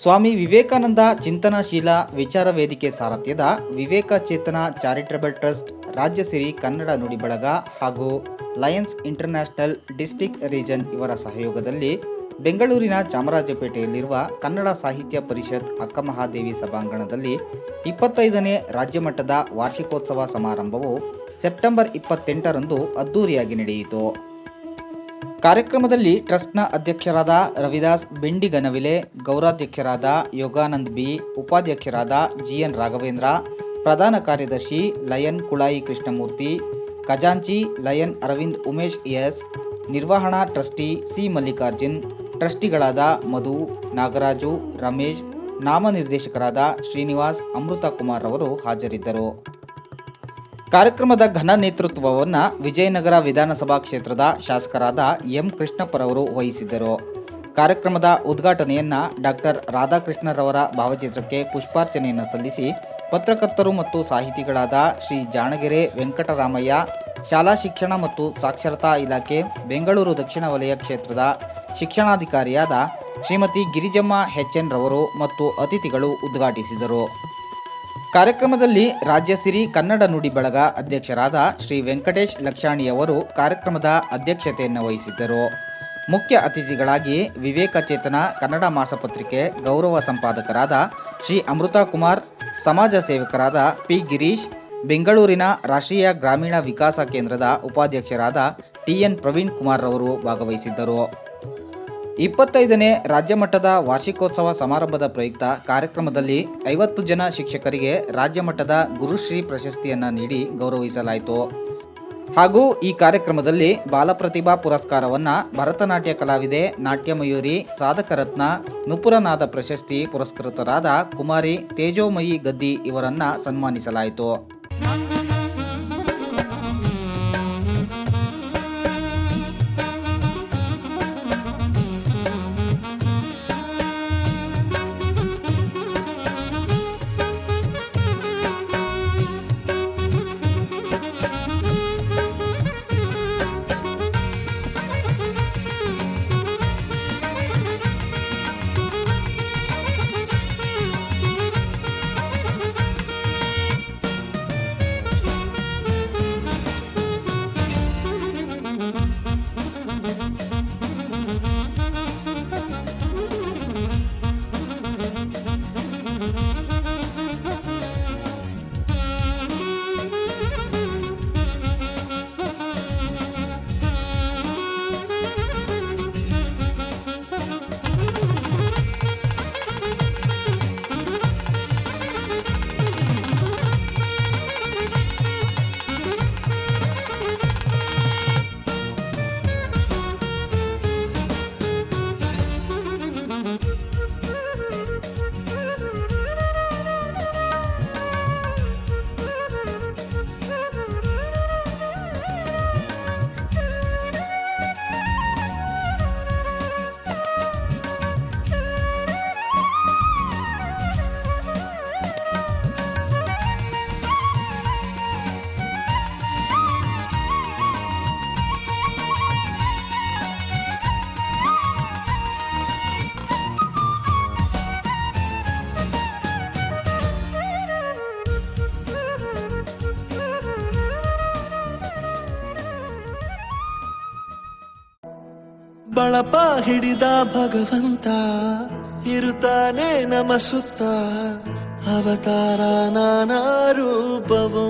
ಸ್ವಾಮಿ ವಿವೇಕಾನಂದ ಚಿಂತನಶೀಲ ವಿಚಾರ ವೇದಿಕೆ ಸಾರಥ್ಯದ ವಿವೇಕ ಚೇತನ charitable trust, ರಾಜ್ಯ ಸಿರಿ ಕನ್ನಡ ನುಡಿ ಬಳಗ ಹಾಗೂ ಲಯನ್ಸ್ ಇಂಟರ್ನ್ಯಾಷನಲ್ ಡಿಸ್ಟ್ರಿಕ್ಟ್ ರೀಜನ್ ಇವರ ಸಹಯೋಗದಲ್ಲಿ ಬೆಂಗಳೂರಿನ ಚಾಮರಾಜಪೇಟೆಯಲ್ಲಿರುವ ಕನ್ನಡ ಸಾಹಿತ್ಯ ಪರಿಷತ್ ಅಕ್ಕಮಹಾದೇವಿ ಸಭಾಂಗಣದಲ್ಲಿ 25ನೇ ರಾಜ್ಯಮಟ್ಟದ ವಾರ್ಷಿಕೋತ್ಸವ ಸಮಾರಂಭವು ಸೆಪ್ಟೆಂಬರ್ 28ರಂದು ಅದ್ದೂರಿಯಾಗಿ ನಡೆಯಿತು. ಕಾರ್ಯಕ್ರಮದಲ್ಲಿ ಟ್ರಸ್ಟ್ನ ಅಧ್ಯಕ್ಷರಾದ ರವಿದಾಸ್ ಬೆಂಡಿಗನವಿಲೆ, ಗೌರವಾಧ್ಯಕ್ಷರಾದ ಯೋಗಾನಂದ್ ಬಿ, ಉಪಾಧ್ಯಕ್ಷರಾದ ಜಿಎನ್ ರಾಘವೇಂದ್ರ, ಪ್ರಧಾನ ಕಾರ್ಯದರ್ಶಿ ಲಯನ್ ಕುಳಾಯಿ ಕೃಷ್ಣಮೂರ್ತಿ, ಖಜಾಂಚಿ ಲಯನ್ ಅರವಿಂದ್ ಉಮೇಶ್ ಎಸ್, ನಿರ್ವಹಣಾ ಟ್ರಸ್ಟಿ ಸಿ ಮಲ್ಲಿಕಾರ್ಜುನ್, ಟ್ರಸ್ಟಿಗಳಾದ ಮಧು, ನಾಗರಾಜು, ರಮೇಶ್, ನಾಮನಿರ್ದೇಶಕರಾದ ಶ್ರೀನಿವಾಸ್, ಅಮೃತ ಕುಮಾರ್ ಅವರು ಹಾಜರಿದ್ದರು. ಕಾರ್ಯಕ್ರಮದ ಘನ ನೇತೃತ್ವವನ್ನು ವಿಜಯನಗರ ವಿಧಾನಸಭಾ ಕ್ಷೇತ್ರದ ಶಾಸಕರಾದ ಎಂ ಕೃಷ್ಣಪ್ಪರವರು ವಹಿಸಿದ್ದರು. ಕಾರ್ಯಕ್ರಮದ ಉದ್ಘಾಟನೆಯನ್ನು ಡಾಕ್ಟರ್ ರಾಧಾಕೃಷ್ಣರವರ ಭಾವಚಿತ್ರಕ್ಕೆ ಪುಷ್ಪಾರ್ಚನೆಯನ್ನು ಸಲ್ಲಿಸಿ ಪತ್ರಕರ್ತರು ಮತ್ತು ಸಾಹಿತಿಗಳಾದ ಶ್ರೀ ಜಾಣಗೆರೆ ವೆಂಕಟರಾಮಯ್ಯ, ಶಾಲಾ ಶಿಕ್ಷಣ ಮತ್ತು ಸಾಕ್ಷರತಾ ಇಲಾಖೆ ಬೆಂಗಳೂರು ದಕ್ಷಿಣ ವಲಯ ಕ್ಷೇತ್ರದ ಶಿಕ್ಷಣಾಧಿಕಾರಿಯಾದ ಶ್ರೀಮತಿ ಗಿರಿಜಮ್ಮ ಎಚ್ಎನ್ ರವರು ಮತ್ತು ಅತಿಥಿಗಳು ಉದ್ಘಾಟಿಸಿದರು. ಕಾರ್ಯಕ್ರಮದಲ್ಲಿ ರಾಜ್ಯ ಸಿರಿ ಕನ್ನಡ ನುಡಿ ಬಳಗ ಅಧ್ಯಕ್ಷರಾದ ಶ್ರೀ ವೆಂಕಟೇಶ್ ಲಕ್ಷಾಣಿಯವರು ಕಾರ್ಯಕ್ರಮದ ಅಧ್ಯಕ್ಷತೆಯನ್ನು ವಹಿಸಿದ್ದರು. ಮುಖ್ಯ ಅತಿಥಿಗಳಾಗಿ ವಿವೇಕ ಚೇತನ ಕನ್ನಡ ಮಾಸಪತ್ರಿಕೆ ಗೌರವ ಸಂಪಾದಕರಾದ ಶ್ರೀ ಅಮೃತ ಕುಮಾರ್, ಸಮಾಜ ಸೇವಕರಾದ ಪಿ ಗಿರೀಶ್, ಬೆಂಗಳೂರಿನ ರಾಷ್ಟ್ರೀಯ ಗ್ರಾಮೀಣ ವಿಕಾಸ ಕೇಂದ್ರದ ಉಪಾಧ್ಯಕ್ಷರಾದ ಟಿಎನ್ ಪ್ರವೀಣ್ ಕುಮಾರ್ ರವರು ಭಾಗವಹಿಸಿದ್ದರು. 25ನೇ ರಾಜ್ಯಮಟ್ಟದ ವಾರ್ಷಿಕೋತ್ಸವ ಸಮಾರಂಭದ ಪ್ರಯುಕ್ತ ಕಾರ್ಯಕ್ರಮದಲ್ಲಿ 50 ಜನ ಶಿಕ್ಷಕರಿಗೆ ರಾಜ್ಯಮಟ್ಟದ ಗುರುಶ್ರೀ ಪ್ರಶಸ್ತಿಯನ್ನು ನೀಡಿ ಗೌರವಿಸಲಾಯಿತು. ಹಾಗೂ ಈ ಕಾರ್ಯಕ್ರಮದಲ್ಲಿ ಬಾಲಪ್ರತಿಭಾ ಪುರಸ್ಕಾರವನ್ನು ಭರತನಾಟ್ಯ ಕಲಾವಿದೆ ನಾಟ್ಯಮಯೂರಿ, ಸಾಧಕರತ್ನ, ನುಪುರನಾದ ಪ್ರಶಸ್ತಿ ಪುರಸ್ಕೃತರಾದ ಕುಮಾರಿ ತೇಜೋಮಯಿ ಗದ್ದಿ ಇವರನ್ನು ಸನ್ಮಾನಿಸಲಾಯಿತು. ಬಳಪ ಹಿಡಿದ ಭಗವಂತ ಇರುತ್ತಾನೆ ನಮ ಸುತ್ತ, ಅವತಾರ ನಾನಾ ರೂಪವೋ.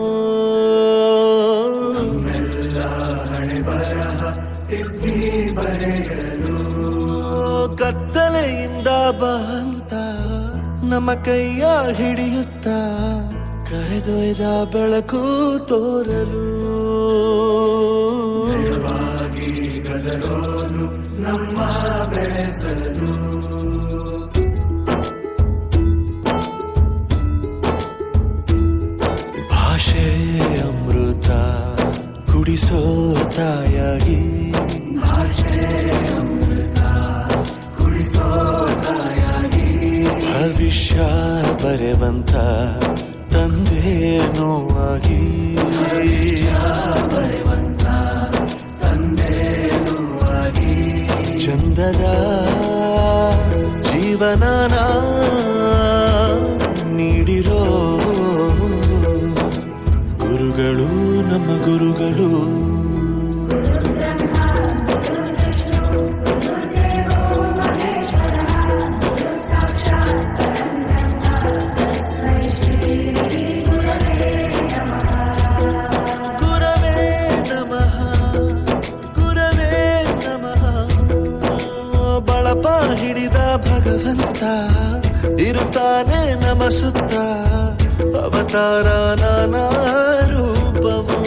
ಹಣೆ ಬರಹ ತಿದ್ದಿ ಬರೆಯಲು ಕತ್ತಲೆಯಿಂದ ಬಂತ ನಮ್ಮ ಕೈಯ ಹಿಡಿಯುತ್ತ, ಕರೆದೊಯ್ದ ಬೆಳಕು ತೋರಲು. ಗದರೋದು ನಮ್ಮ ಬೆಳೆಸಲು. ಭಾಷೆ ಅಮೃತ ಕುಡಿಸೋ ತಾಯಾಗಿ, ಭಾಷೆ ಅಮೃತ ಕುಡಿಸೋ ತಾಯಾಗಿ, ಭವಿಷ್ಯ ಬರೆವಂತ ತಂದೇನೋ ಆಗಿ, ಬರೆವಂತ ತಂದೇನೋ ಆಗಿ, ಚಂದದ ಜೀವ ಜೀವನನ ನೀಡಿರೋ ಗುರುಗಳು ನಮ್ಮ ಗುರುಗಳು. ಗುರವೇ ನಮಃ ಗುರವೇ ನಮಃ. ಬಳಪ ಹಿಡಿದ ಭಗವಂತ ಇರುತ್ತಾನೆ ನಮ ಸುತ್ತ, ಅವತಾರ ನಾನಾ ರೂಪವು